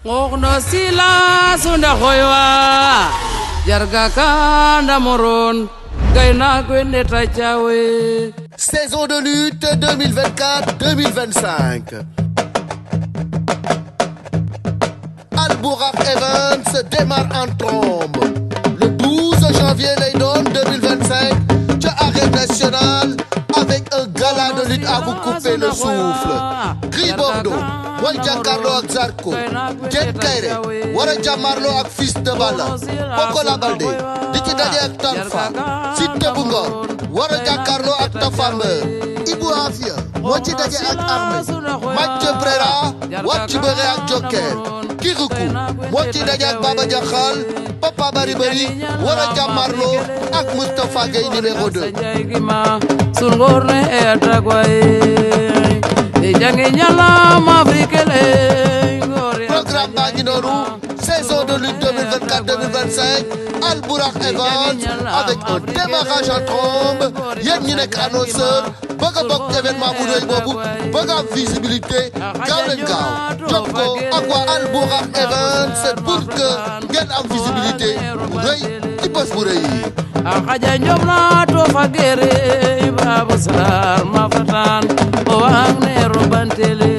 ngokno sila sunda khoywa jarga kanda moron gaina gwende tachawe. Saison de lutte 2024-2025. Al Bourakh Events démarre en trombe le 12 janvier lay doon 2025 ca Arène Nationale avec un gala de lutte à vous couper le souffle. Gris Bordeaux mooy jàkkaarloo ak Zarko, Diène Kaïré war a jàmmarloo ak Fils de Balla, Pokola Baldé di ci daje ak Talfa, Siteu bu Ngor war a jàkkaarloo ak Tapha Mbeur, Ibou Afia moo ci daje ak Armé, Mathieu Brera war ci bëre ak Joker, Kirikou moo ci daje ak Baba Diakhal, Papa Bari Bari war a jàmmarloo ak Moustapha Gueye numéro 2. Programme baa ngi noonu, saison de lutte 2024-2025, Al Bourakh Events avec un démarrage en trombe. Yéen ñi nekk annonceur bëgg a bokk événement bu rëy boobu, bëgg a am visibilité, gaaw leen gaaw jokkoo ak waa Al Bourakh Events pour que ngeen am visibilité bu rëy ci bés bu rëy yi. Akaja njomna to fagere babu sar mafatan o wangne robantele.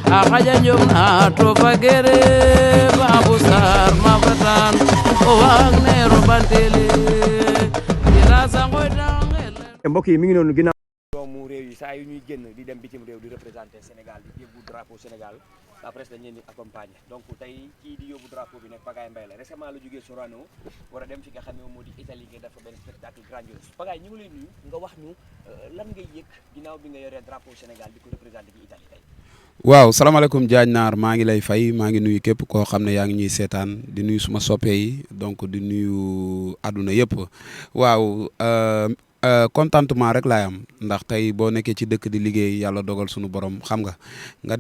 Akaja njomna to fagere babu sar mafatan o wangne robantele. Mbokk yi mi ngi noonu ginnaaw doomu réew yi saa yu ñuy génn di dem bitim réew di représenter Sénégal di yóbbu drapeau Sénégal la presse dañ leen di accompagner donc tey kii di yóbbu drapeau bi nag Pagaye Mbaye la récemment la jógee Sorano war a dem fi nga xam ne moo di Italie nga dafa benn spectacle grandiose. Pagaye ñu ngi lay nuyu nga wax ñu lan ngay yëg ginnaaw bi nga yoree drapeau Sénégal di ko représenter ci Italie tey. waaw salaamaaleykum Diagne Naar maa ngi lay fay maa ngi nuyu képp koo xam ne yaa ngi ñuy seetaan di nuyu suma soppe yi donc di nuyu àdduna yëpp waaw contentement rek laay am ndax tey boo nekkee ci dëkk di liggéey yàlla dogal suñu borom xam nga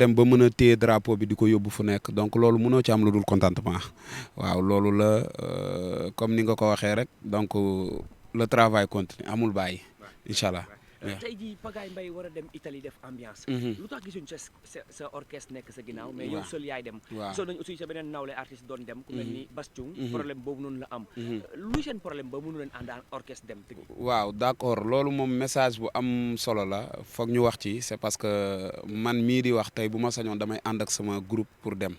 dem ba mën a téye drapeau bi di ko yóbbu fu nekk donc loolu mënoo ci am lu dul contentement waaw loolu la comme ni nga ko waxee rek donc le travail continue amul bàyyi incha allah. tey jii Pagaye Mbaye war a dem Italie def ambiance. lu tax gisuñ sa orchestre nekk sa ginnaaw. mais yow seul yaay dem. waaw gisoon nañu aussi sa beneen nawle artiste doon dem. ku mel ni Bass Thioung problème boobu noonu la am. luy seen problème ba mënu leen ànd orchestre dem. waaw d'accord loolu moom message bu am solo la foog ñu wax ci c'est parce que man mii di wax tey bu ma sañoon damay ànd ak sama groupe pour dem.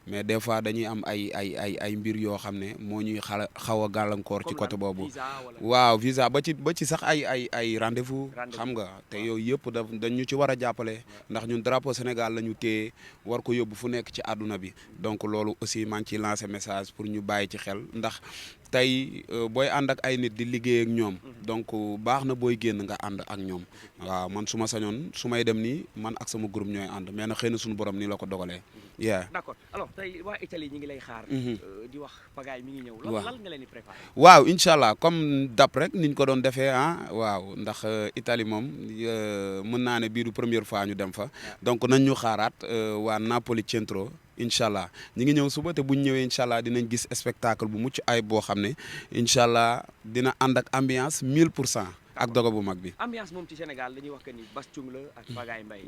mais des fois dañuy am ay mbir yoo xam ne moo ñuy xaw a gàllankoor ci côté boobu waaw visa ba ci sax ay rendez-vous xam nga te yooyu yëpp dañ ñu ci war a jàppale ndax ñun drapeau Sénégal la ñu téye war ko yóbbu fu nekk ci àdduna bi donc loolu aussi maa ngi ciy lancer message pour ñu bàyyi ci xel ndax tey booy ànd ak ay nit di liggéey ak ñoom donc baax na booy génn nga ànd ak ñoom waaw man su ma sañoon su may dem nii man ak sama groupe ñooy ànd mais na xëy na suñu borom nii la ko dogalee. d'accord alors tey waa Italie ñi ngi lay xaar. di wax Pagaye mi ngi ñëw. lan nga leen di préparer. waaw incha allah comme dap rek niñ ko doon defee waaw ndax Italie moom mën naa ne bii du première fois ñu dem fa donc nañ ñu xaaraat waa Napoli Centro. incha allah ñi ngi ñëw suba te buñ ñëwee incha allah dinañ gis spectacle bu mucc ay boo xam ne incha allah dina ànd ak ambiance 1000% ak dogo bu mag bi. ambiance moom ci Sénégal dañuy wax que ni Bass Thioung la ak Pagaye Mbaye.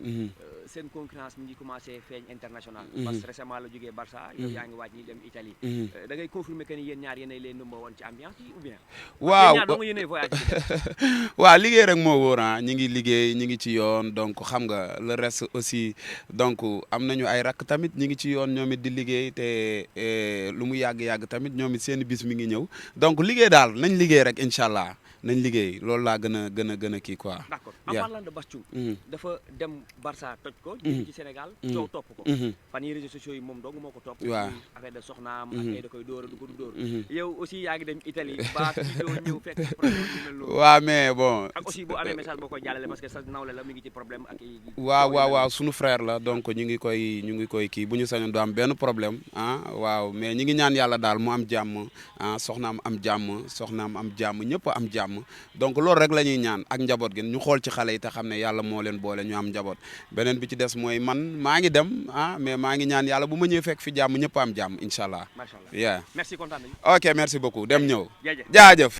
seen concurrence mi ngi commencé feeñ international. parce que récemment la jógee Barça. yow yaa ngi waaj ñi dem Italie. da ngay confirmer que ni yéen ñaar yéenay leen number one ci ambiance yi ou bien. waaw yéen ñaar dong yéenay voyage. waaw liggéey rek moo wóor ñi ngi liggéey ñi ngi ci yoon donc xam nga le reste aussi donc am nañu ay rakk tamit ñi ngi ci yoon ñoom it di liggéey te lu mu yàgg-yàgg tamit ñoom it seen bis mi ngi ñëw donc liggéey daal nañ liggéey rek incha allah. nañ liggéey loolu laa gën a kii quoi. d'accord en parlant de Bass Thioung dafa dem Barça toj ko. ci Sénégal coow topp ko. fan yi réseaux sociaux yi moom dong moo ko topp. waaw affaire de soxnaam. ak ay da koy dóor a du ko dóor. yow aussi yaa ngi dem Italie ba ñëw fekk problème yu mel noonu. waaw mais bon. ak aussi boo amee message boo koy jàllale parce que sa nawle la mi ngi ci problème ak. waaw sunu frère la donc ñu ngi koy kii bu ñu sañoon du am benn problème waaw mais ñi ngi ñaan yàlla daal mu am jàmm soxnaam am jàmm ñëpp am jàmm. donc loolu rek la ñuy ñaan ak njaboot gi ñu xool ci xale yi te xam ne yàlla moo leen boole ñu am njaboot beneen bi ci des mooy man maa ngi dem mais maa ngi ñaan yàlla bu ma ñëwee fekk fi jàmm ñëpp am jàmm incha allah. macha allah merci kontaan nañu. ok merci beaucoup dem ñëw jaajëf.